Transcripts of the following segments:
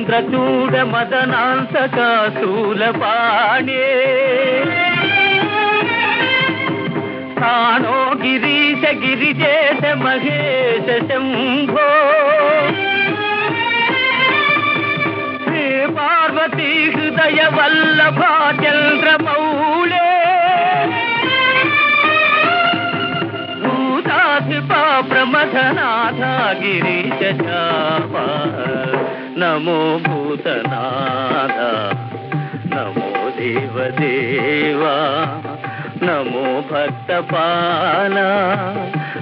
చంద్రచూడ మదనాంతక శూలపాణే స్థానో గిరీశ గిరిజేశ మహేశ శంభో శ్రీ పార్వతీ హృదయ వల్లభా చంద్రమౌళే భూతాధిపా ప్రమథనాథ గిరీశ చాప నమో భూతనాథ నమో దేవదేవా నమో భక్తపాల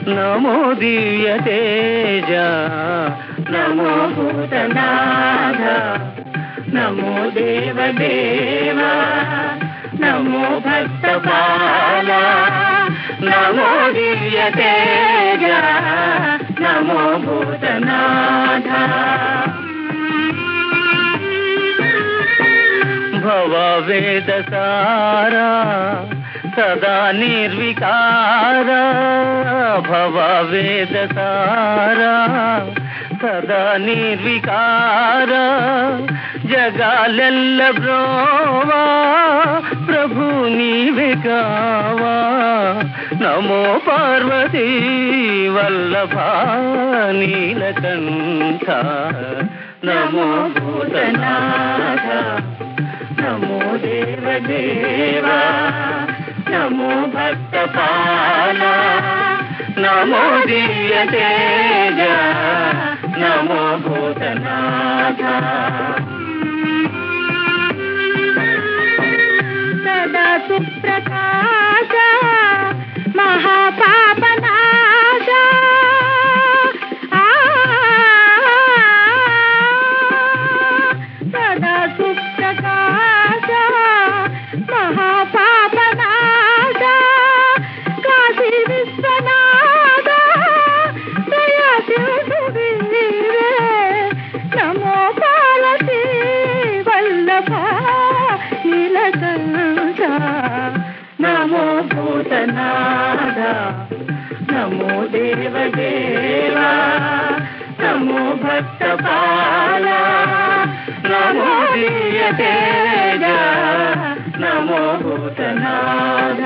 నమో దివ్య తేజ నమో భూతనాథ నమో దేవదేవా నమో భక్తపాల నమో దివ్య తేజ నమో భూతనాథ భవ వేద సారా సదా నిర్వికార భవ వేద సారా సదా నిర్వికార జగాలెల్ల బ్రోవా ప్రభు నీవే కావా నమో పార్వతీ వల్లభా నీలకంఠ నమో భూతనాథ నమో దేవదేవా నమో భక్తపాల నమో దివ్య తేజ నమో భూతనాథ సదా సుప్రకాశ మహాపాపనాశ సదా సుప్రకాశ మహాపాపనాశ కాశీ విశ్వనాథ దయాశివే నమో పార్వతీ వల్లభా నీలకంఠ నమో భూతనాథ నమో దేవదేవా నమో భక్తపాల నమో దివ్య తేజ నమో భూతనాథ